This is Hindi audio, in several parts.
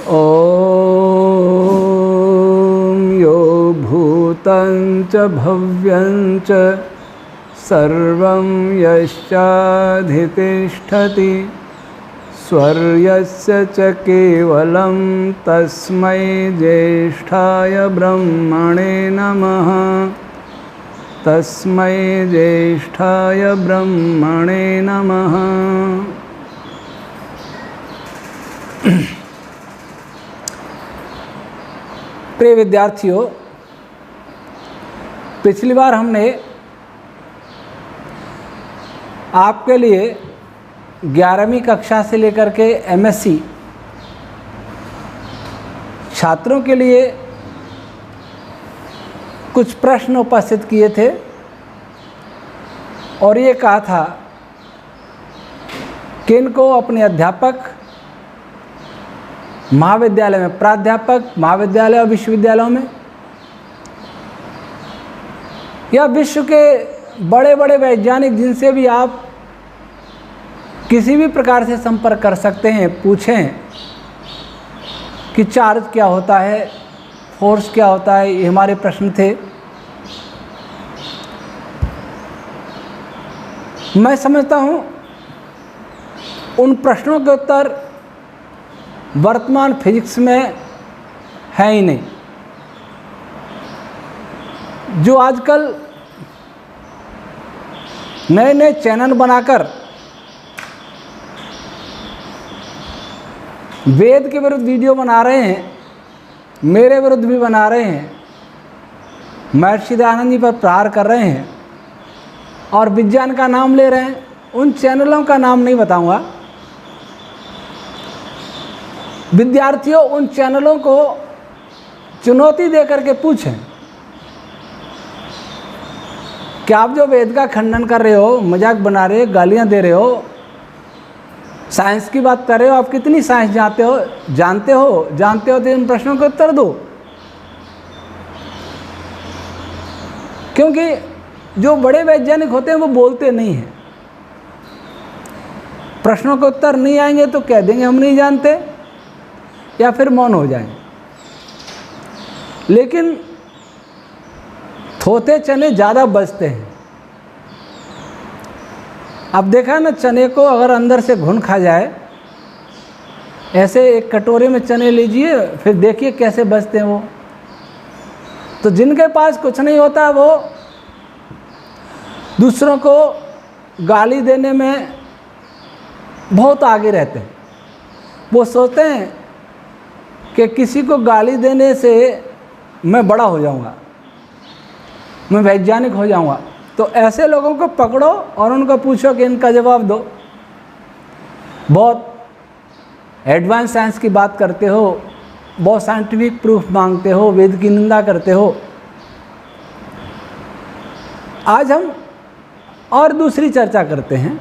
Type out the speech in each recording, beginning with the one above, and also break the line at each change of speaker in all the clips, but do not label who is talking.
ॐ यो भूतं च भव्यं च सर्वं यश्चाधितिष्ठति स्वर्यस्य च केवलं तस्मै ज्येष्ठाय ब्रह्मणे नमः। तस्मै ज्येष्ठाय ब्रह्मणे नमः। प्रिय विद्यार्थियों, पिछली बार हमने आपके लिए 11वीं कक्षा से लेकर के MSc छात्रों के लिए कुछ प्रश्न उपस्थित किए थे और ये कहा था कि इनको अपने अध्यापक महाविद्यालय में, प्राध्यापक महाविद्यालय और विश्वविद्यालयों में या विश्व के बड़े बड़े वैज्ञानिक जिनसे भी आप किसी भी प्रकार से संपर्क कर सकते हैं, पूछें कि चार्ज क्या होता है, फोर्स क्या होता है। ये हमारे प्रश्न थे। मैं समझता हूँ उन प्रश्नों के उत्तर वर्तमान फिजिक्स में है ही नहीं। जो आजकल नए नए चैनल बनाकर वेद के विरुद्ध वीडियो बना रहे हैं, मेरे विरुद्ध भी बना रहे हैं, महर्षि दयानंद जी पर प्रहार कर रहे हैं और विज्ञान का नाम ले रहे हैं, उन चैनलों का नाम नहीं बताऊंगा। विद्यार्थियों, उन चैनलों को चुनौती दे करके पूछें कि आप जो वेद का खंडन कर रहे हो, मजाक बना रहे हो, गालियां दे रहे हो, साइंस की बात कर रहे हो, आप कितनी साइंस जानते हो तो इन प्रश्नों के उत्तर दो। क्योंकि जो बड़े वैज्ञानिक होते हैं वो बोलते नहीं हैं। प्रश्नों के उत्तर नहीं आएंगे तो कह देंगे हम नहीं जानते या फिर मौन हो जाएंगे। लेकिन थोते चने ज़्यादा बचते हैं। अब देखा ना, चने को अगर अंदर से घुन खा जाए, ऐसे एक कटोरे में चने लीजिए, फिर देखिए कैसे बचते हैं वो। तो जिनके पास कुछ नहीं होता वो दूसरों को गाली देने में बहुत आगे रहते हैं। वो सोचते हैं कि किसी को गाली देने से मैं बड़ा हो जाऊंगा, मैं वैज्ञानिक हो जाऊंगा। तो ऐसे लोगों को पकड़ो और उनको पूछो कि इनका जवाब दो। बहुत एडवांस साइंस की बात करते हो, बहुत साइंटिफिक प्रूफ मांगते हो, वेद की निंदा करते हो। आज हम और दूसरी चर्चा करते हैं।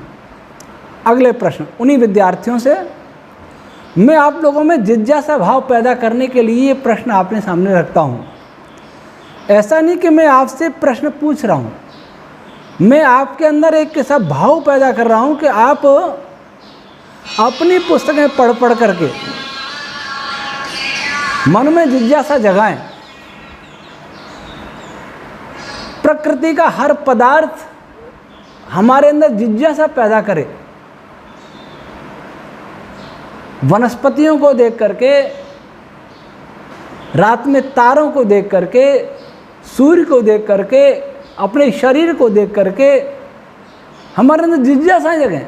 अगले प्रश्न उन्हीं विद्यार्थियों से मैं आप लोगों में जिज्ञासा भाव पैदा करने के लिए ये प्रश्न आपने सामने रखता हूँ। ऐसा नहीं कि मैं आपसे प्रश्न पूछ रहा हूँ, मैं आपके अंदर एक ऐसा भाव पैदा कर रहा हूँ कि आप अपनी पुस्तकें पढ़ करके मन में जिज्ञासा जगाएं। प्रकृति का हर पदार्थ हमारे अंदर जिज्ञासा पैदा करे। वनस्पतियों को देख करके, रात में तारों को देख करके, सूर्य को देख करके, अपने शरीर को देख करके हमारे अंदर जिज्ञासा जगें।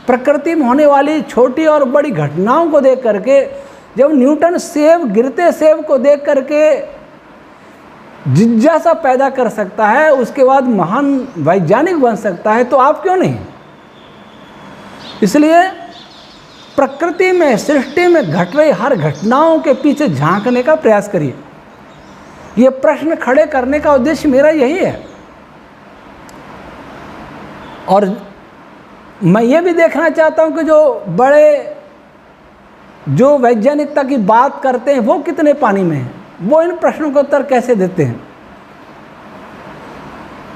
प्रकृति में होने वाली छोटी और बड़ी घटनाओं को देख करके, जब न्यूटन गिरते सेब को देख करके जिज्ञासा पैदा कर सकता है, उसके बाद महान वैज्ञानिक बन सकता है, तो आप क्यों नहीं? इसलिए प्रकृति में, सृष्टि में घट रही हर घटनाओं के पीछे झांकने का प्रयास करिए। ये प्रश्न खड़े करने का उद्देश्य मेरा यही है। और मैं ये भी देखना चाहता हूं कि जो वैज्ञानिकता की बात करते हैं वो कितने पानी में हैं, वो इन प्रश्नों का उत्तर कैसे देते हैं।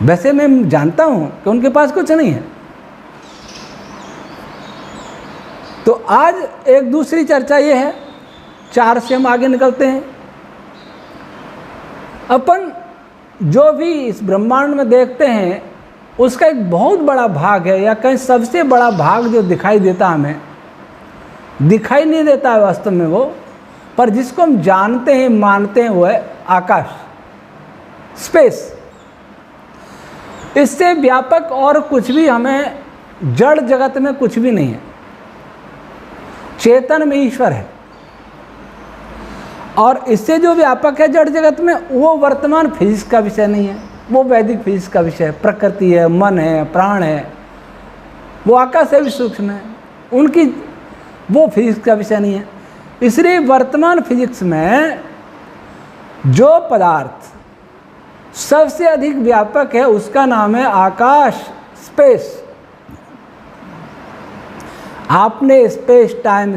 वैसे मैं जानता हूं कि उनके पास कुछ नहीं है। तो आज एक दूसरी चर्चा ये है 4 से हम आगे निकलते हैं। अपन जो भी इस ब्रह्मांड में देखते हैं उसका एक बहुत बड़ा भाग है, या कहीं सबसे बड़ा भाग जो दिखाई देता हमें, दिखाई नहीं देता है वास्तव में वो, पर जिसको हम जानते हैं मानते हैं, वो है आकाश, स्पेस। इससे व्यापक और कुछ भी हमें जड़ जगत में कुछ भी नहीं है। चेतन में ईश्वर है, और इससे जो व्यापक है जड़ जगत में, वो वर्तमान फिजिक्स का विषय नहीं है, वो वैदिक फिजिक्स का विषय है। प्रकृति है, मन है, प्राण है, वो आकाश से भी सूक्ष्म है, उनकी वो फिजिक्स का विषय नहीं है। इसलिए वर्तमान फिजिक्स में जो पदार्थ सबसे अधिक व्यापक है उसका नाम है आकाश, स्पेस। आपने स्पेस टाइम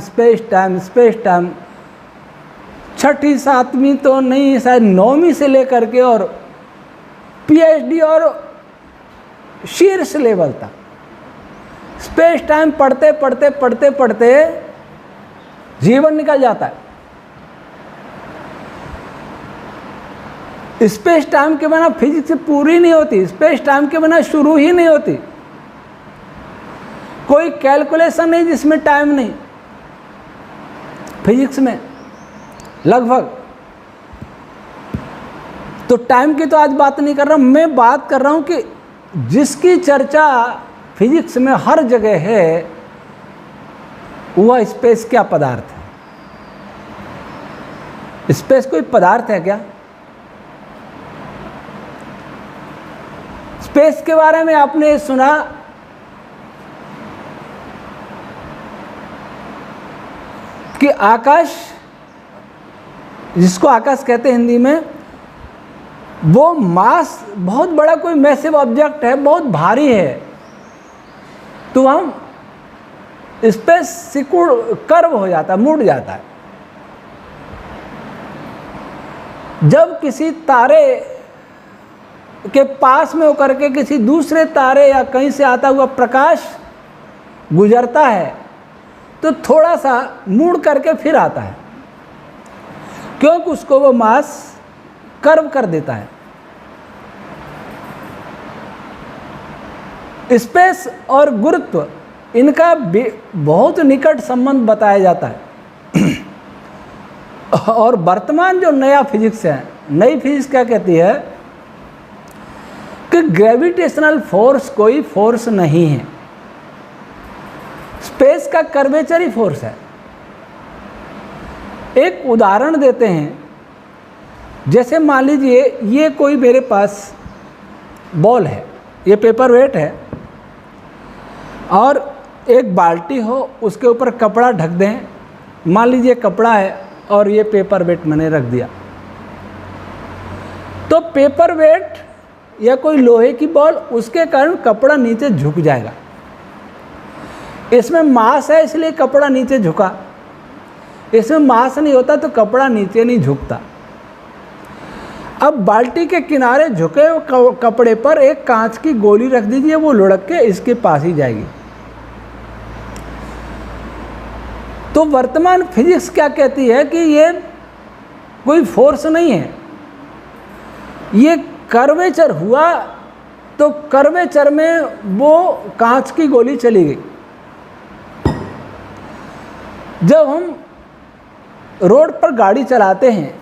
6ठी 7वीं तो नहीं, शायद 9वीं से लेकर के और PhD और शीर्ष लेवल तक स्पेस टाइम पढ़ते पढ़ते पढ़ते पढ़ते जीवन निकल जाता है। स्पेस टाइम के बिना फिजिक्स पूरी नहीं होती, स्पेस टाइम के बिना शुरू ही नहीं होती। कोई कैलकुलेशन नहीं जिसमें टाइम नहीं, फिजिक्स में लगभग। तो टाइम की तो आज बात नहीं कर रहा हूं, मैं बात कर रहा हूं कि जिसकी चर्चा फिजिक्स में हर जगह है, वह स्पेस क्या पदार्थ है। स्पेस कोई पदार्थ है क्या? स्पेस के बारे में आपने सुना कि आकाश, जिसको आकाश कहते हैं हिंदी में, वो मास बहुत बड़ा कोई मैसिव ऑब्जेक्ट है, बहुत भारी है, तो हम स्पेस सिकुड़ कर्व हो जाता है, मुड़ जाता है। जब किसी तारे के पास में होकर के किसी दूसरे तारे या कहीं से आता हुआ प्रकाश गुजरता है तो थोड़ा सा मुड़ करके फिर आता है, क्योंकि उसको वो मास कर्व कर देता है। स्पेस और गुरुत्व, इनका बहुत निकट संबंध बताया जाता है। और वर्तमान जो नया फिजिक्स है, नई फिजिक्स क्या कहती है कि ग्रेविटेशनल फोर्स कोई फोर्स नहीं है, स्पेस का कर्वेचर ही फोर्स है। एक उदाहरण देते हैं, जैसे मान लीजिए ये कोई मेरे पास बॉल है, ये पेपर वेट है, और एक बाल्टी हो, उसके ऊपर कपड़ा ढक दें, मान लीजिए कपड़ा है और ये पेपर वेट मैंने रख दिया, तो पेपर वेट या कोई लोहे की बॉल, उसके कारण कपड़ा नीचे झुक जाएगा। इसमें मास है इसलिए कपड़ा नीचे झुका, इसमें मास नहीं होता तो कपड़ा नीचे नहीं झुकता। अब बाल्टी के किनारे झुके कपड़े पर एक कांच की गोली रख दीजिए, वो लुढ़क के इसके पास ही जाएगी। तो वर्तमान फिजिक्स क्या कहती है कि ये कोई फोर्स नहीं है, ये कर्वेचर हुआ, तो कर्वेचर में वो कांच की गोली चली गई। जब हम रोड पर गाड़ी चलाते हैं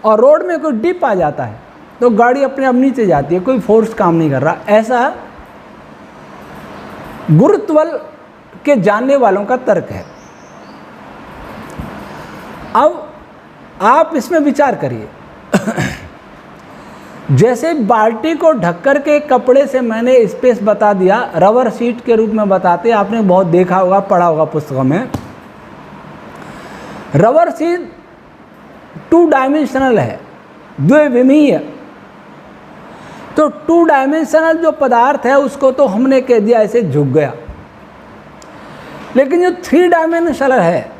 और रोड में कोई डिप आ जाता है तो गाड़ी अपने आप नीचे जाती है, कोई फोर्स काम नहीं कर रहा। ऐसा गुरुत्व के जानने वालों का तर्क है। अब आप इसमें विचार करिए। जैसे बाल्टी को ढककर के कपड़े से मैंने स्पेस बता दिया, रबर शीट के रूप में बताते, आपने बहुत देखा होगा, पढ़ा होगा पुस्तकों में। रबर शीट 2 डायमेंशनल है, द्विविमीय। तो 2 डायमेंशनल जो पदार्थ है उसको तो हमने कह दिया ऐसे झुक गया, लेकिन जो 3 डायमेंशनल है,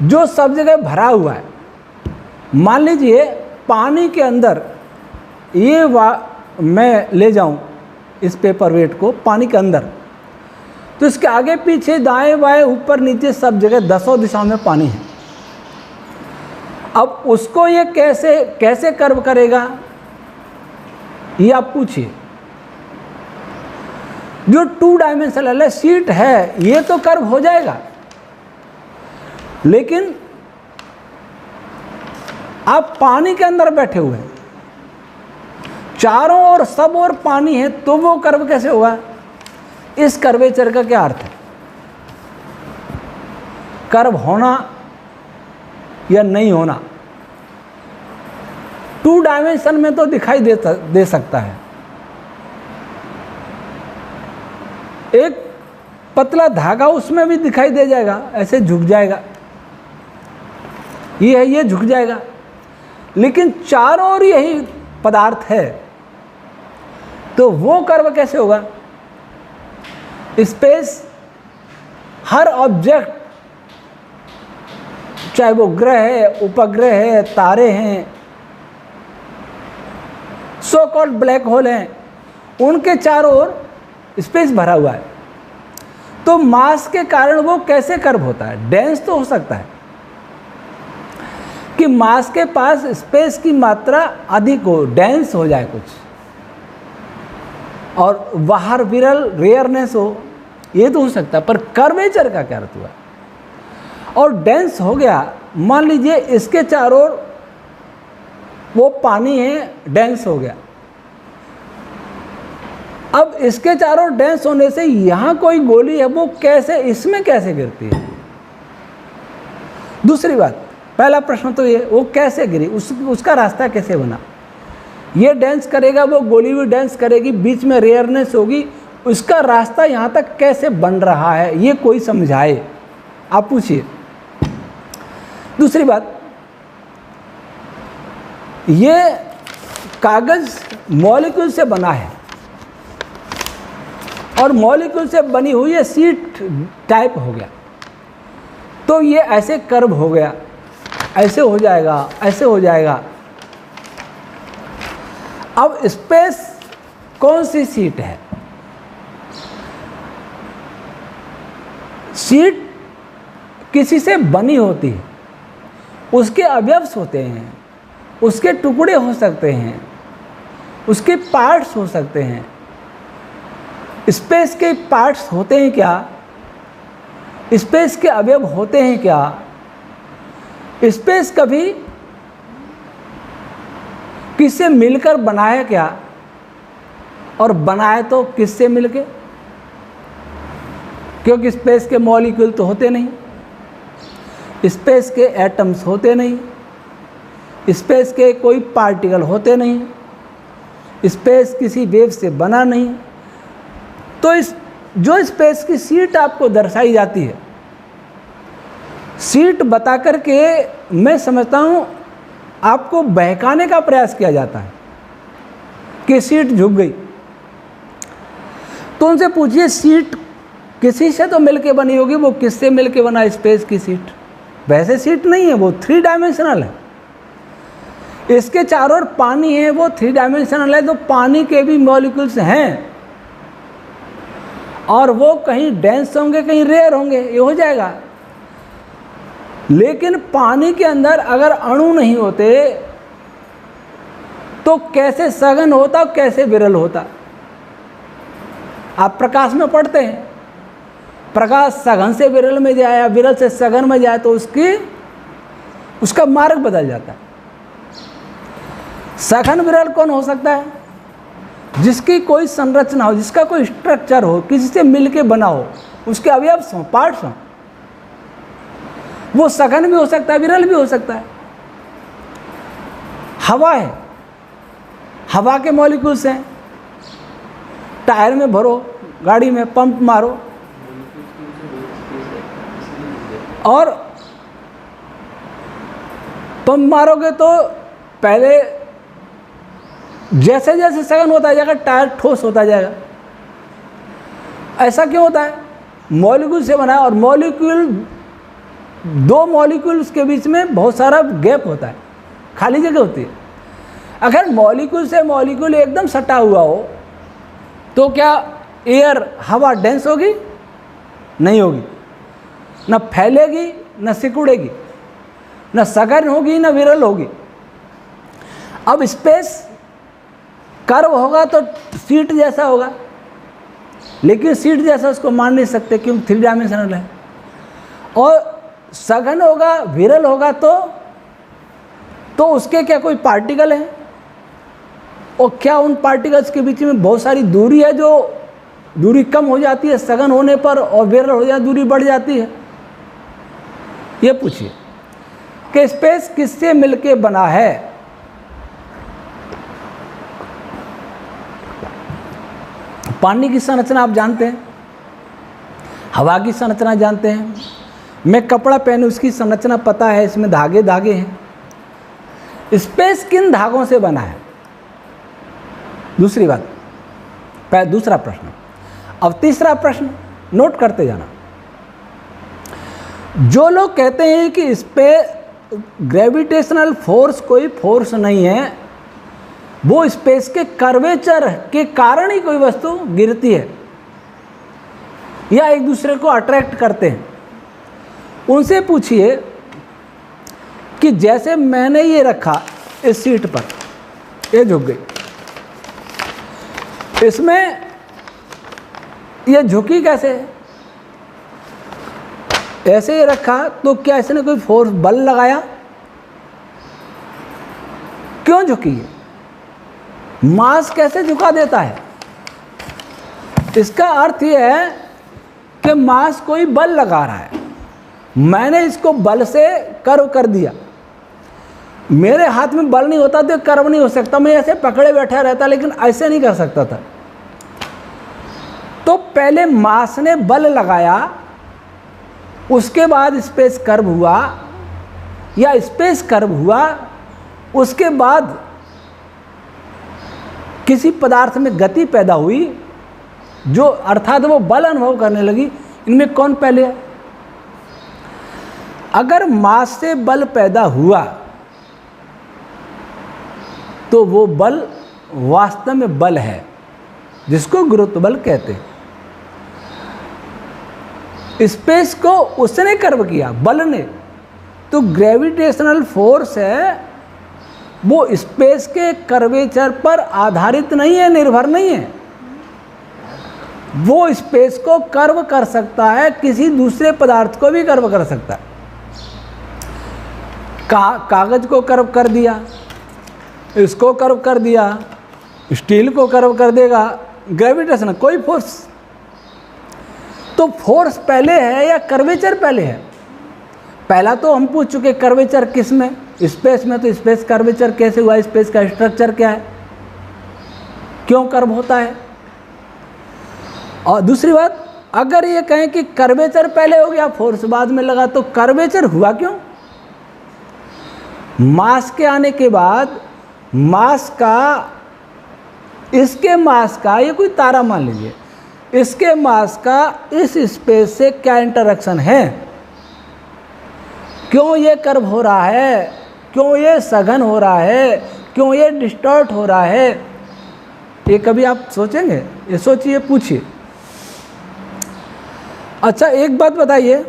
जो सब जगह भरा हुआ है, मान लीजिए पानी के अंदर ये मैं ले जाऊं इस पेपर वेट को पानी के अंदर, तो इसके आगे पीछे दाएं बाएं ऊपर नीचे सब जगह 10 दिशाओं में पानी है। अब उसको ये कैसे कैसे कर्व करेगा ये आप पूछिए। जो 2 डायमेंशनल शीट है ये तो कर्व हो जाएगा, लेकिन आप पानी के अंदर बैठे हुए हैं, चारों ओर सब और पानी है, तो वो कर्व कैसे होगा? इस कर्वेचर का क्या अर्थ है? कर्व होना या नहीं होना 2 डायमेंशन में तो दिखाई दे सकता है। एक पतला धागा उसमें भी दिखाई दे जाएगा, ऐसे झुक जाएगा, ये है, ये झुक जाएगा, लेकिन चारों ओर यही पदार्थ है, तो वो कर्व कैसे होगा? स्पेस, हर ऑब्जेक्ट, चाहे वो ग्रह है, उपग्रह है, तारे हैं, सो कॉल्ड ब्लैक होल हैं, उनके चारों ओर स्पेस भरा हुआ है, तो मास के कारण वो कैसे कर्व होता है? डेंस तो हो सकता है कि मास के पास स्पेस की मात्रा अधिक हो, डेंस हो जाए कुछ, और बाहर विरल रेयरनेस हो, ये तो हो सकता है, पर कर्वेचर का क्या अर्थ हुआ? और डेंस हो गया, मान लीजिए इसके चारों ओर वो पानी है, डेंस हो गया, अब इसके चारों ओर डेंस होने से यहाँ कोई गोली है, वो कैसे, इसमें कैसे गिरती है? दूसरी बात, पहला प्रश्न तो ये, वो कैसे गिरी, उसका रास्ता कैसे बना? ये डांस करेगा, वो गोली भी डांस करेगी, बीच में रेयरनेस होगी, उसका रास्ता यहाँ तक कैसे बन रहा है, ये कोई समझाए, आप पूछिए। दूसरी बात, ये कागज मॉलिक्यूल से बना है, और मॉलिक्यूल से बनी हुई ये शीट टाइप हो गया, तो ये ऐसे कर्व हो गया, ऐसे हो जाएगा, ऐसे हो जाएगा। अब स्पेस कौन सी शीट है? शीट किसी से बनी होती है, उसके अवयव्स होते हैं, उसके टुकड़े हो सकते हैं, उसके पार्ट्स हो सकते हैं। स्पेस के पार्ट्स होते हैं क्या? स्पेस के अवयव होते हैं क्या? स्पेस कभी किससे मिलकर बनाया क्या? और बनाए तो किससे मिलके? क्योंकि स्पेस के मॉलिक्यूल तो होते नहीं, स्पेस के एटम्स होते नहीं, स्पेस के कोई पार्टिकल होते नहीं, स्पेस किसी वेव से बना नहीं। तो इस जो स्पेस की शीट आपको दर्शाई जाती है, शीट बता करके मैं समझता हूँ आपको बहकाने का प्रयास किया जाता है कि शीट झुक गई। तो उनसे पूछिए, शीट किसी से तो मिलके बनी होगी, वो किससे मिलके बना स्पेस की शीट? वैसे शीट नहीं है, वो 3 डायमेंशनल है। इसके चारों ओर पानी है, वो 3 डायमेंशनल है, तो पानी के भी मॉलिक्यूल्स हैं, और वो कहीं डेंस होंगे, कहीं रेयर होंगे, ये हो जाएगा। लेकिन पानी के अंदर अगर अणु नहीं होते तो कैसे सघन होता, कैसे विरल होता? आप प्रकाश में पढ़ते हैं, प्रकाश सघन से विरल में जाए या विरल से सघन में जाए तो उसका मार्ग बदल जाता है। सघन विरल कौन हो सकता है? जिसकी कोई संरचना हो, जिसका कोई स्ट्रक्चर हो, किसी से मिलके बना हो, उसके अवयव्स हों, पार्ट्स हों, वो सघन भी हो सकता है, विरल भी हो सकता है। हवा है, हवा के मॉलिक्यूल्स हैं, टायर में भरो, गाड़ी में पंप मारो, और पंप मारोगे तो पहले जैसे जैसे सघन होता जाएगा, टायर ठोस होता जाएगा। ऐसा क्यों होता है? मॉलिक्यूल से बना है, और मॉलिक्यूल, 2 मॉलिक्यूल्स के बीच में बहुत सारा गैप होता है, खाली जगह होती है। अगर मॉलिक्यूल से मॉलिक्यूल एकदम सटा हुआ हो तो क्या एयर, हवा डेंस होगी? नहीं होगी, न फैलेगी न सिकुड़ेगी। न सघन होगी न विरल होगी। अब स्पेस कर्व होगा तो सीट जैसा होगा, लेकिन सीट जैसा उसको मान नहीं सकते क्योंकि 3 डायमेंशनल है। और सघन होगा, विरल होगा तो उसके क्या कोई पार्टिकल है, और क्या उन पार्टिकल्स के बीच में बहुत सारी दूरी है, जो दूरी कम हो जाती है सघन होने पर और विरल हो जाए दूरी बढ़ जाती है। ये पूछिए कि स्पेस किससे मिलके बना है। पानी की संरचना आप जानते हैं, हवा की संरचना जानते हैं, मैं कपड़ा पहनूं उसकी संरचना पता है, इसमें धागे धागे हैं। स्पेस किन धागों से बना है? दूसरी बात, दूसरा प्रश्न। अब तीसरा प्रश्न नोट करते जाना। जो लोग कहते हैं कि ग्रेविटेशनल फोर्स कोई फोर्स नहीं है, वो स्पेस के कर्वेचर के कारण ही कोई वस्तु गिरती है या एक दूसरे को अट्रैक्ट करते हैं, उनसे पूछिए कि जैसे मैंने ये रखा इस सीट पर, ये झुक गई, इसमें ये झुकी कैसे? ऐसे ही रखा तो क्या इसने कोई फोर्स बल लगाया? क्यों झुकी है? मास कैसे झुका देता है? इसका अर्थ यह है कि मास कोई बल लगा रहा है, मैंने इसको बल से कर्व कर दिया। मेरे हाथ में बल नहीं होता तो कर्व नहीं हो सकता, मैं ऐसे पकड़े बैठा रहता, लेकिन ऐसे नहीं कर सकता था। तो पहले मास ने बल लगाया, उसके बाद स्पेस कर्व हुआ, या स्पेस कर्व हुआ, उसके बाद किसी पदार्थ में गति पैदा हुई, जो अर्थात वो बल अनुभव करने लगी। इनमें कौन पहले है? अगर मास से बल पैदा हुआ तो वो बल वास्तव में बल है, जिसको गुरुत्व बल कहते हैं। स्पेस को उसने कर्व किया, बल ने, तो ग्रेविटेशनल फोर्स है, वो स्पेस के कर्वेचर पर आधारित नहीं है, निर्भर नहीं है। वो स्पेस को कर्व कर सकता है, किसी दूसरे पदार्थ को भी कर्व कर सकता है। कागज को कर्व कर दिया, इसको कर्व कर दिया, स्टील को कर्व कर देगा। ग्रेविटेशन कोई फोर्स, तो फोर्स पहले है या कर्वेचर पहले है? पहला तो हम पूछ चुके, कर्वेचर किस में? स्पेस में। तो स्पेस कर्वेचर कैसे हुआ? स्पेस का स्ट्रक्चर क्या है, क्यों कर्व होता है? और दूसरी बात, अगर ये कहें कि कर्वेचर पहले हो गया, फोर्स बाद में लगा, तो कर्वेचर हुआ क्यों? मास के आने के बाद मास का, इसके मास का, ये कोई तारा मान लीजिए, इसके मास का इस स्पेस से क्या इंटरेक्शन है? क्यों ये कर्व हो रहा है? क्यों ये सघन हो रहा है? क्यों ये डिस्टॉर्ट हो रहा है? ये कभी आप सोचेंगे? ये सोचिए, पूछिए। अच्छा, एक बात बताइए,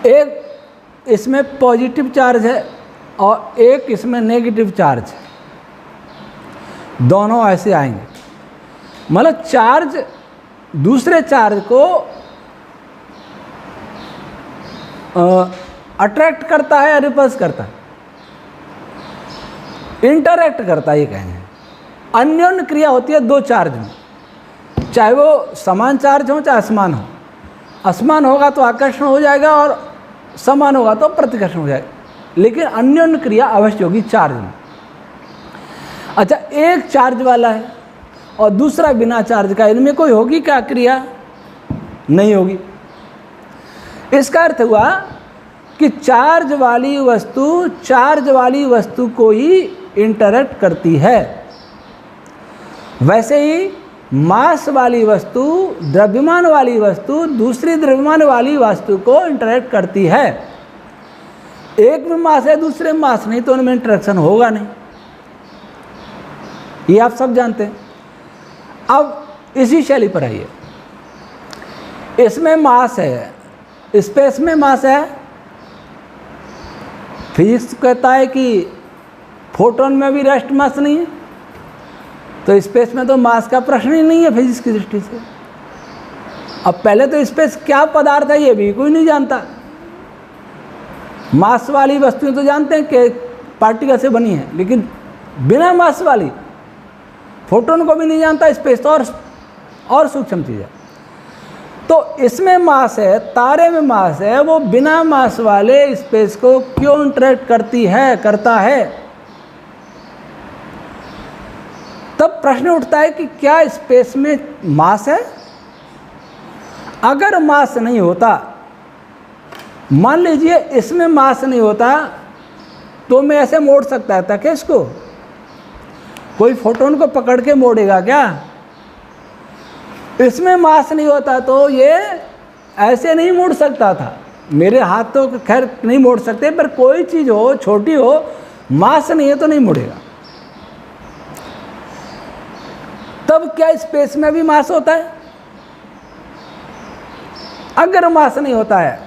एक इसमें पॉजिटिव चार्ज है और एक इसमें नेगेटिव चार्ज है, दोनों ऐसे आएंगे, मतलब चार्ज दूसरे चार्ज को अट्रैक्ट करता है या रिपल्स करता है? इंटरैक्ट करता है, ये कहेंगे। अन्योन्य क्रिया होती है दो चार्ज में, चाहे वो समान चार्ज हो चाहे असमान हो। असमान होगा तो आकर्षण हो जाएगा और समान होगा तो प्रतिकर्षण हो जाएगा, लेकिन अन्योन्य क्रिया अवश्य होगी चार्ज में। अच्छा, एक चार्ज वाला है और दूसरा बिना चार्ज का, इनमें कोई होगी क्या क्रिया? नहीं होगी। इसका अर्थ हुआ कि चार्ज वाली वस्तु को ही इंटरैक्ट करती है। वैसे ही मास वाली वस्तु, द्रव्यमान वाली वस्तु दूसरी द्रव्यमान वाली वस्तु को इंटरैक्ट करती है। एक में मास है दूसरे में मास नहीं, तो उनमें इंटरेक्शन होगा नहीं, ये आप सब जानते हैं। अब इसी शैली पर आइए, इसमें मास है, स्पेस में मास है। फिजिक्स कहता है कि फोटोन में भी रेस्ट मास नहीं है, तो स्पेस में तो मास का प्रश्न ही नहीं है फिजिक्स की दृष्टि से। अब पहले तो स्पेस क्या पदार्थ है ये भी कोई नहीं जानता। मास वाली वस्तुएं तो जानते हैं कि पार्टिकल से बनी है, लेकिन बिना मास वाली फोटोन को भी नहीं जानता। स्पेस तो और सूक्ष्म चीज़ है। तो इसमें मास है, तारे में मास है, वो बिना मास वाले स्पेस को क्यों इंटरेक्ट करता है। तब प्रश्न उठता है कि क्या स्पेस में मास है। अगर मास नहीं होता, मान लीजिए इसमें मास नहीं होता, तो मैं ऐसे मोड़ सकता था क्या इसको? कोई फोटोन को पकड़ के मोड़ेगा क्या? इसमें मास नहीं होता तो ये ऐसे नहीं मोड़ सकता था। मेरे हाथ तो खैर नहीं मोड़ सकते, पर कोई चीज़ हो, छोटी हो, मास नहीं है तो नहीं मुड़ेगा। तब क्या स्पेस में भी मास होता है? अगर मास नहीं होता है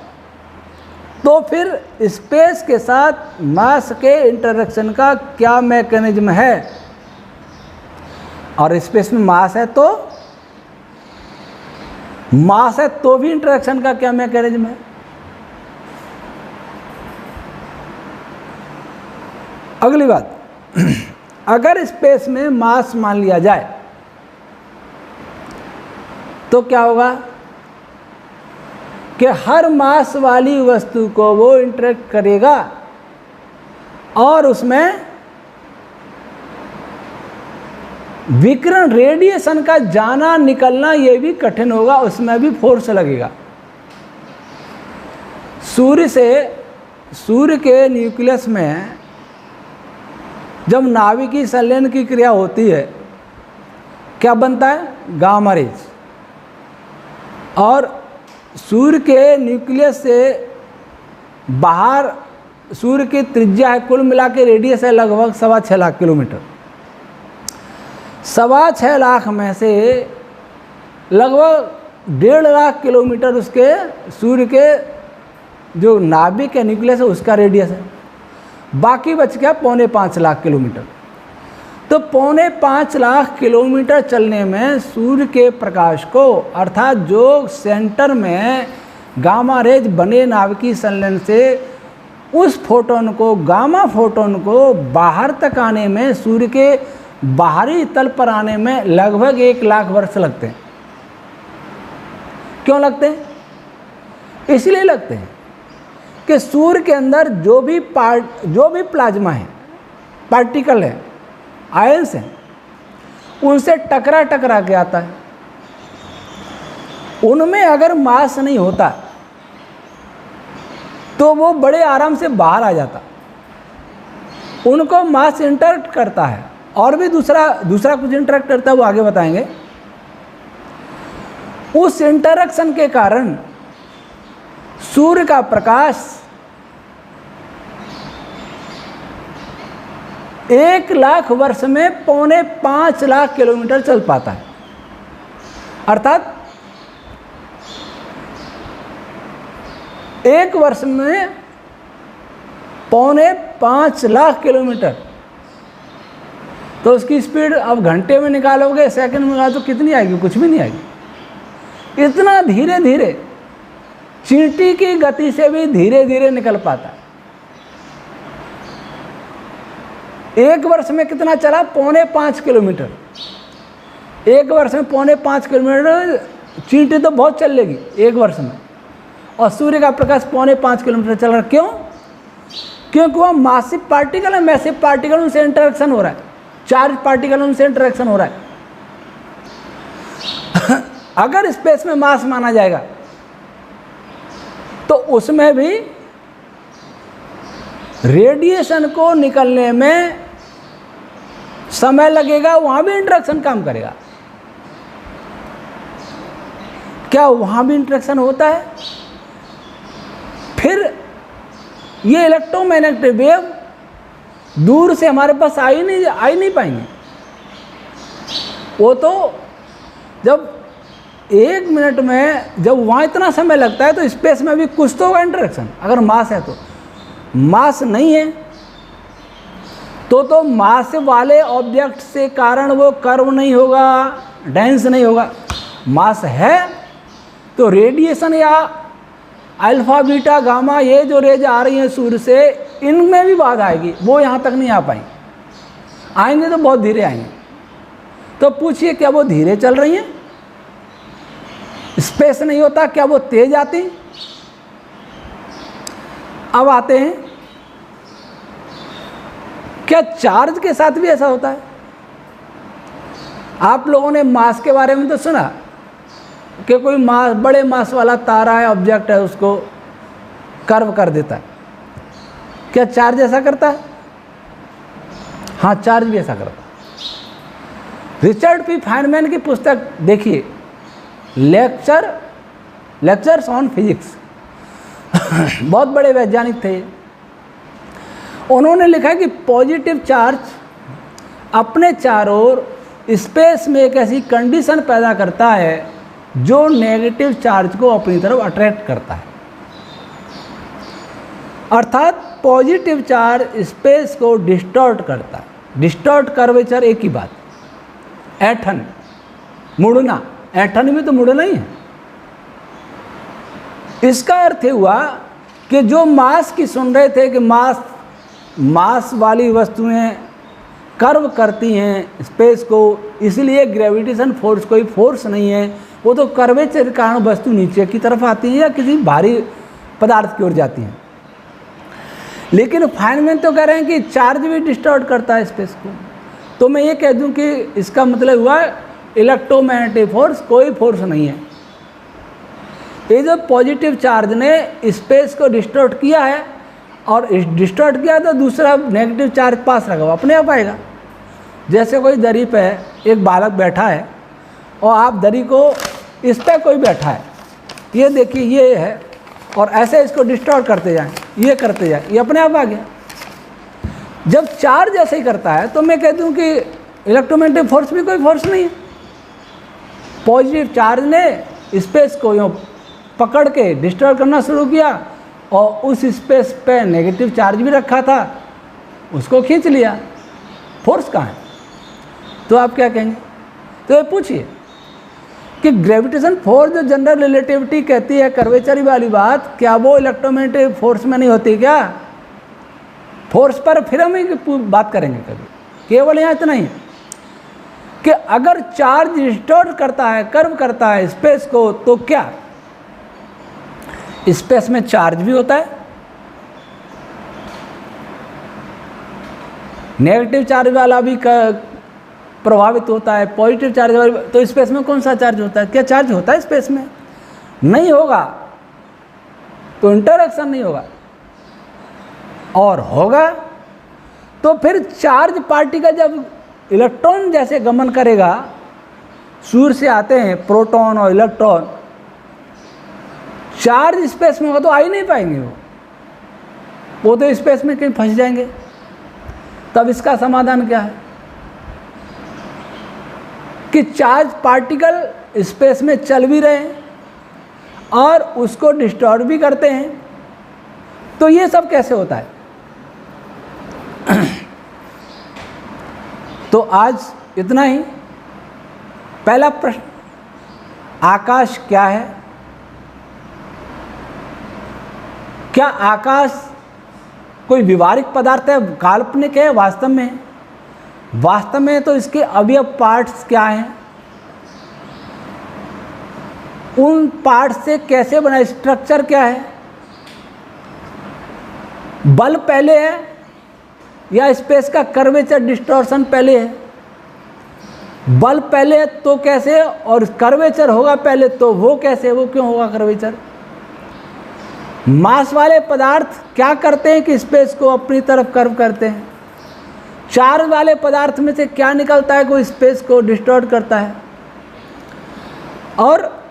तो फिर स्पेस के साथ मास के इंटरेक्शन का क्या मैकेनिज्म है? और स्पेस में मास है तो भी इंटरेक्शन का क्या मैकेनिज्म है? अगली बात, अगर स्पेस में मास मान लिया जाए तो क्या होगा कि हर मास वाली वस्तु को वो इंटरेक्ट करेगा और उसमें विकिरण रेडिएशन का जाना निकलना ये भी कठिन होगा, उसमें भी फोर्स लगेगा। सूर्य के न्यूक्लियस में जब नाभिकीय संलयन की क्रिया होती है, क्या बनता है? Gamma rays. और सूर्य के न्यूक्लियस से बाहर सूर्य की त्रिज्या है, कुल मिला के रेडियस है लगभग 6.25 लाख किलोमीटर। 6.25 लाख में से लगभग 1.5 लाख किलोमीटर उसके सूर्य के जो नाभिक है, न्यूक्लियस है, उसका रेडियस है। बाकी बच गया 4.25 लाख किलोमीटर। तो 4.25 लाख किलोमीटर चलने में सूर्य के प्रकाश को, अर्थात जो सेंटर में गामा रेज बने नाभिकीय संलयन से, उस फोटोन को, गामा फोटोन को बाहर तक आने में, सूर्य के बाहरी तल पर आने में लगभग 1 लाख वर्ष लगते हैं। क्यों लगते हैं? इसलिए लगते हैं कि सूर्य के अंदर जो भी प्लाज्मा है, पार्टिकल है, आयंस हैं, उनसे टकरा के आता है। उनमें अगर मास नहीं होता तो वो बड़े आराम से बाहर आ जाता। उनको मास इंटरेक्ट करता है, और भी दूसरा कुछ इंटरेक्ट करता है, वो आगे बताएंगे। उस इंटरेक्शन के कारण सूर्य का प्रकाश 1 लाख वर्ष में 4.25 लाख किलोमीटर चल पाता है। अर्थात 1 वर्ष में 4.25 लाख किलोमीटर। तो उसकी स्पीड अब घंटे में निकालोगे, सेकंड में निकालो तो कितनी आएगी? कुछ भी नहीं आएगी। इतना धीरे धीरे, चींटी की गति से भी धीरे धीरे निकल पाता है। 1 वर्ष में कितना चला? 4.25 किलोमीटर। 1 वर्ष में 4.25 किलोमीटर, चींटी तो बहुत चल लेगी 1 वर्ष में। और सूर्य का प्रकाश 4.25 किलोमीटर चल रहा है। क्यों? क्योंकि वह मासिव पार्टिकल है, मैसिव पार्टिकल उनसे इंटरेक्शन हो रहा है, चार्ज पार्टिकल उनसे इंटरेक्शन हो रहा है। अगर स्पेस में मास माना जाएगा तो उसमें भी रेडिएशन को निकलने में समय लगेगा, वहां भी इंटरेक्शन काम करेगा। क्या वहां भी इंटरेक्शन होता है? फिर ये इलेक्ट्रोमैग्नेटिक वेव दूर से हमारे पास आ ही नहीं पाएंगे। वो तो जब 1 मिनट में जब वहाँ इतना समय लगता है तो स्पेस में भी कुछ तो होगा इंटरेक्शन, अगर मास है तो। मास नहीं है तो मास वाले ऑब्जेक्ट से कारण वो कर्व नहीं होगा, डेंस नहीं होगा। मास है तो रेडिएशन या अल्फा बीटा गामा ये जो रेज आ रही हैं सूर्य से, इनमें भी बाधा आएगी, वो यहाँ तक नहीं आ पाएंगे, आएंगे तो बहुत धीरे आएंगे। तो पूछिए क्या वो धीरे चल रही हैं? स्पेस नहीं होता, क्या वो तेज आती? अब आते हैं, क्या चार्ज के साथ भी ऐसा होता है? आप लोगों ने मास के बारे में तो सुना कि कोई मास, बड़े मास वाला तारा है, ऑब्जेक्ट है, उसको कर्व कर देता है। क्या चार्ज ऐसा करता है? हाँ, चार्ज भी ऐसा करता है। रिचर्ड पी फाइनमैन की पुस्तक देखिए, लेक्चर्स ऑन फिजिक्स, बहुत बड़े वैज्ञानिक थे। उन्होंने लिखा कि पॉजिटिव चार्ज अपने चारों ओर स्पेस में एक ऐसी कंडीशन पैदा करता है जो नेगेटिव चार्ज को अपनी तरफ अट्रैक्ट करता है। अर्थात पॉजिटिव चार्ज स्पेस को डिस्टॉर्ट करता है। डिस्टॉर्ट, कर्वेचर एक ही बात, ऐंठन, मुड़ना, ऐंठन में तो मुड़ना ही है। इसका अर्थ हुआ कि जो मास की सुन रहे थे कि मास वाली वस्तुएं कर्व करती हैं स्पेस को, इसलिए ग्रेविटेशन फोर्स कोई फोर्स नहीं है, वो तो कर्वेचर के कारण वस्तु नीचे की तरफ आती है या किसी भारी पदार्थ की ओर जाती हैं। लेकिन फाइनमैन तो कह रहे हैं कि चार्ज भी डिस्टॉर्ट करता है स्पेस को। तो मैं ये कह दूं कि इसका मतलब हुआ इलेक्ट्रोमैग्नेटिक फोर्स कोई फोर्स नहीं है। ये जो पॉजिटिव चार्ज ने स्पेस को डिस्टॉर्ट किया है, और डिस्टॉर्ट किया तो दूसरा नेगेटिव चार्ज पास रखा हुआ अपने आप आएगा। जैसे कोई दरी पे एक बालक बैठा है और आप दरी को, इस पर कोई बैठा है, ये देखिए ये है, और ऐसे इसको डिस्टॉर्ट करते जाएं, ये करते जाएं, ये अपने आप आ गया। जब चार्ज ऐसे ही करता है तो मैं कहती हूँ कि इलेक्ट्रोमैग्नेटिक फोर्स भी कोई फोर्स नहीं है। पॉजिटिव चार्ज ने स्पेस को यूँ पकड़ के डिस्टर्ब करना शुरू किया, और उस स्पेस पे नेगेटिव चार्ज भी रखा था, उसको खींच लिया। फोर्स कहाँ है? तो आप क्या कहेंगे? तो ये पूछिए कि ग्रेविटेशन फोर्स जो जनरल रिलेटिविटी कहती है, कर्वेचर वाली बात, क्या वो इलेक्ट्रोमैग्नेटिक फोर्स में नहीं होती क्या? फोर्स पर फिर हम ही बात करेंगे कभी, केवल यहाँ इतना ही कि अगर चार्ज डिस्टॉर्ट करता है, कर्व करता है स्पेस को, तो क्या स्पेस में चार्ज भी होता है? नेगेटिव चार्ज वाला भी प्रभावित होता है, पॉजिटिव चार्ज वाला। तो स्पेस में कौन सा चार्ज होता है? क्या चार्ज होता है स्पेस में? नहीं होगा, तो इंटरैक्शन नहीं होगा। और होगा तो फिर चार्ज पार्टिकल जब इलेक्ट्रॉन जैसे गमन करेगा, सूर्य से आते हैं प्रोटॉन और इलेक्ट्रॉन, चार्ज स्पेस में होगा तो आ ही नहीं पाएंगे, वो तो स्पेस में कहीं फंस जाएंगे। तब इसका समाधान क्या है कि चार्ज पार्टिकल स्पेस में चल भी रहे हैं और उसको डिस्टॉर्ट भी करते हैं। तो ये सब कैसे होता है? तो आज इतना ही। पहला प्रश्न, आकाश क्या है? क्या आकाश कोई व्यवहारिक पदार्थ है, काल्पनिक है, वास्तव में है? वास्तव में तो इसके अवयव पार्ट्स क्या हैं, उन पार्ट्स से कैसे बना, स्ट्रक्चर क्या है? बल पहले है या स्पेस का कर्वेचर डिस्टॉर्शन पहले है? बल पहले है तो कैसे, और कर्वेचर होगा पहले तो वो कैसे, वो क्यों होगा कर्वेचर? मास वाले पदार्थ क्या करते हैं कि स्पेस को अपनी तरफ कर्व करते हैं? चार्ज वाले पदार्थ में से क्या निकलता है कोई स्पेस को डिस्टॉर्ट करता है? और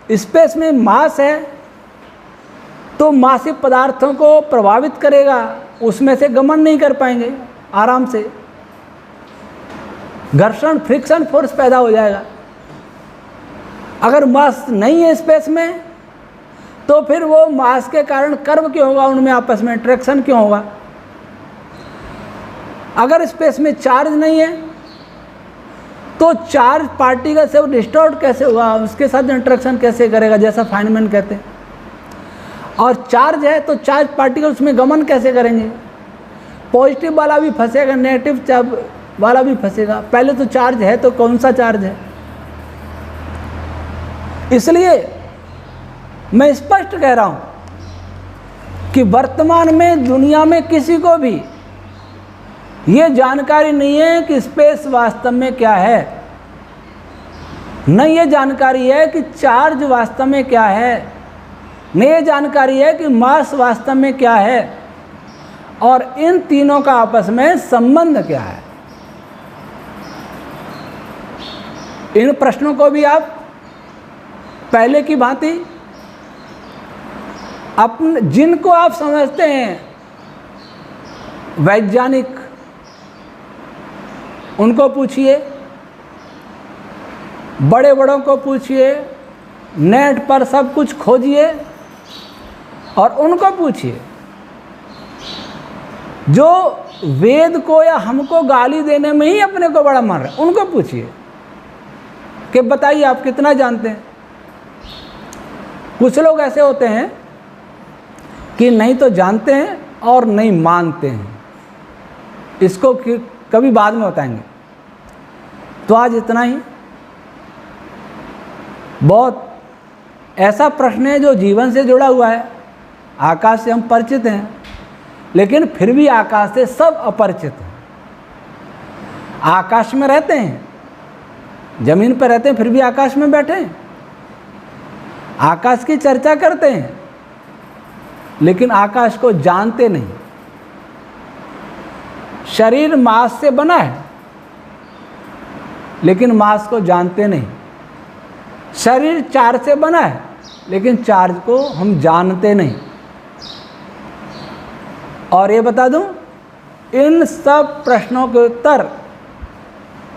स्पेस में मास है तो मासिक पदार्थों को प्रभावित करेगा, उसमें से गमन नहीं कर पाएंगे आराम से, घर्षण फ्रिक्शन फोर्स पैदा हो जाएगा। अगर मास नहीं है स्पेस में तो फिर वो मास के कारण कर्व क्यों होगा, उनमें आपस में इंटरेक्शन क्यों होगा। अगर स्पेस में चार्ज नहीं है तो चार्ज पार्टिकल से वो डिस्टॉर्ट कैसे होगा, उसके साथ इंटरेक्शन कैसे करेगा, जैसा फाइनमैन कहते हैं। और चार्ज है तो चार्ज पार्टिकल उसमें गमन कैसे करेंगे, पॉजिटिव वाला भी फंसेगा, नेगेटिव चार्ज वाला भी फंसेगा। पहले तो चार्ज है तो कौन सा चार्ज है। इसलिए मैं स्पष्ट कह रहा हूं कि वर्तमान में दुनिया में किसी को भी ये जानकारी नहीं है कि स्पेस वास्तव में क्या है, न ये जानकारी है कि चार्ज वास्तव में क्या है, न ये जानकारी है कि मास वास्तव में क्या है, और इन तीनों का आपस में संबंध क्या है। इन प्रश्नों को भी आप पहले की भांति अपने जिनको आप समझते हैं वैज्ञानिक, उनको पूछिए, बड़े बड़ों को पूछिए, नेट पर सब कुछ खोजिए और उनको पूछिए। जो वेद को या हमको गाली देने में ही अपने को बड़ा मान रहे, उनको पूछिए कि बताइए आप कितना जानते हैं। कुछ लोग ऐसे होते हैं कि नहीं तो जानते हैं और नहीं मानते हैं, इसको कभी बाद में बताएंगे। तो आज इतना ही। बहुत ऐसा प्रश्न है जो जीवन से जुड़ा हुआ है। आकाश से हम परिचित हैं, लेकिन फिर भी आकाश से सब अपरिचित हैं। आकाश में रहते हैं, जमीन पर रहते हैं, फिर भी आकाश में बैठे हैं, आकाश की चर्चा करते हैं, लेकिन आकाश को जानते नहीं। शरीर मांस से बना है, लेकिन मांस को जानते नहीं। शरीर चार्ज से बना है, लेकिन चार्ज को हम जानते नहीं। और ये बता दूं, इन सब प्रश्नों के उत्तर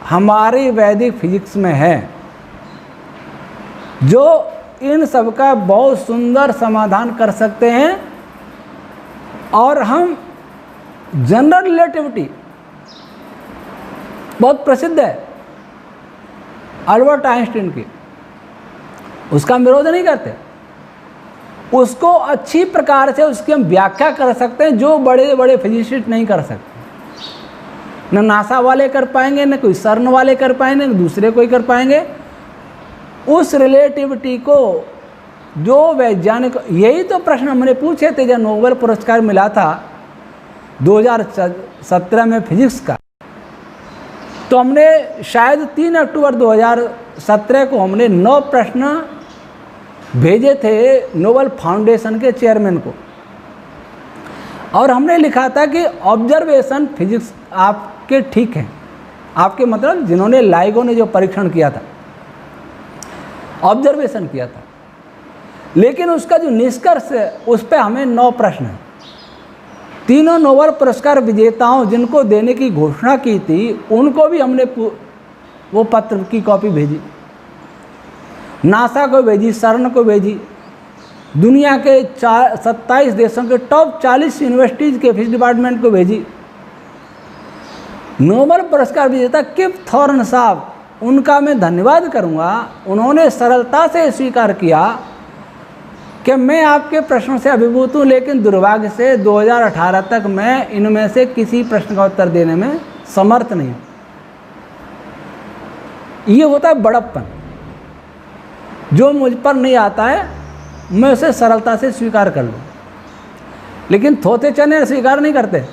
हमारी वैदिक फिजिक्स में है, जो इन सब का बहुत सुंदर समाधान कर सकते हैं। और हम जनरल रिलेटिविटी बहुत प्रसिद्ध है अल्बर्ट आइंस्टीन की, उसका हम विरोध नहीं करते, उसको अच्छी प्रकार से उसकी हम व्याख्या कर सकते हैं, जो बड़े बड़े फिजिसिस्ट नहीं कर सकते। न नासा वाले कर पाएंगे, न कोई सर्न वाले कर पाएंगे, न दूसरे कोई कर पाएंगे। उस रिलेटिविटी को जो वैज्ञानिक, यही तो प्रश्न हमने पूछे थे जब नोबेल पुरस्कार मिला था 2017 में फिजिक्स का। तो हमने शायद 3 अक्टूबर 2017 को हमने 9 प्रश्न भेजे थे नोबेल फाउंडेशन के चेयरमैन को, और हमने लिखा था कि ऑब्जर्वेशन फिजिक्स आपके ठीक हैं, आपके मतलब जिन्होंने लाइगो ने जो परीक्षण किया था, ऑब्जर्वेशन किया था, लेकिन उसका जो निष्कर्ष है उस पर हमें 9 प्रश्न हैं। तीनों नोबेल पुरस्कार विजेताओं जिनको देने की घोषणा की थी, उनको भी हमने वो पत्र की कॉपी भेजी, नासा को भेजी, सर्न को भेजी, दुनिया के 27 देशों के टॉप 40 यूनिवर्सिटीज़ के फिजिक्स डिपार्टमेंट को भेजी। नोबेल पुरस्कार विजेता किप थॉर्न साहब, उनका मैं धन्यवाद करूंगा, उन्होंने सरलता से स्वीकार किया कि मैं आपके प्रश्नों से अभिभूत हूँ, लेकिन दुर्भाग्य से 2018 तक मैं इनमें से किसी प्रश्न का उत्तर देने में समर्थ नहीं हूँ। ये होता है बड़प्पन। जो मुझ पर नहीं आता है मैं उसे सरलता से स्वीकार कर लूँ, लेकिन थोथे चैनल स्वीकार नहीं करते।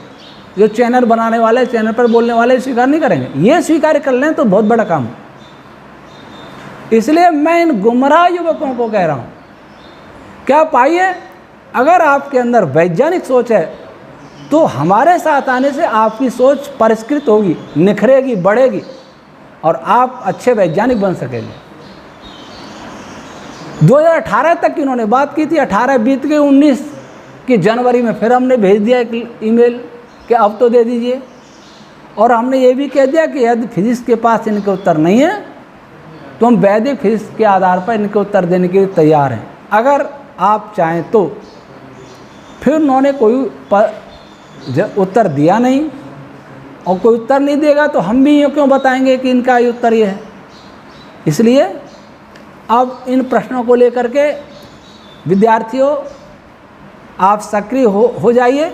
जो चैनल बनाने वाले, चैनल पर बोलने वाले स्वीकार नहीं करेंगे। ये स्वीकार कर लें तो बहुत बड़ा काम। इसलिए मैं इन गुमराह युवकों को कह रहा हूँ, क्या पाइए, अगर आपके अंदर वैज्ञानिक सोच है तो हमारे साथ आने से आपकी सोच परिष्कृत होगी, निखरेगी, बढ़ेगी और आप अच्छे वैज्ञानिक बन सकेंगे। 2018 तक इन्होंने बात की थी, 18 बीत गए, 19 की जनवरी में फिर हमने भेज दिया एक ईमेल कि अब तो दे दीजिए। और हमने ये भी कह दिया कि यदि फिजिक्स के पास इनके उत्तर नहीं है तो हम वैदिक फिजिक्स के आधार पर इनके उत्तर देने के लिए तैयार हैं, अगर आप चाहें तो। फिर उन्होंने कोई उत्तर दिया नहीं, और कोई उत्तर नहीं देगा तो हम भी यूँ क्यों बताएंगे कि इनका ये उत्तर ये है। इसलिए अब इन प्रश्नों को लेकर के विद्यार्थियों आप सक्रिय हो जाइए,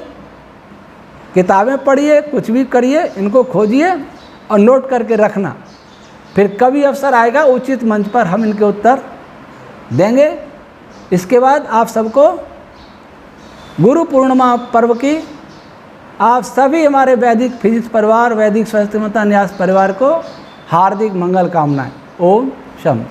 किताबें पढ़िए, कुछ भी करिए, इनको खोजिए और नोट करके रखना। फिर कभी अवसर आएगा उचित मंच पर हम इनके उत्तर देंगे। इसके बाद आप सबको गुरु पूर्णिमा पर्व की आप सभी हमारे वैदिक फिजिक्स परिवार, वैदिक स्वास्थ्य न्यास परिवार को हार्दिक मंगल कामनाएं। ओम शम।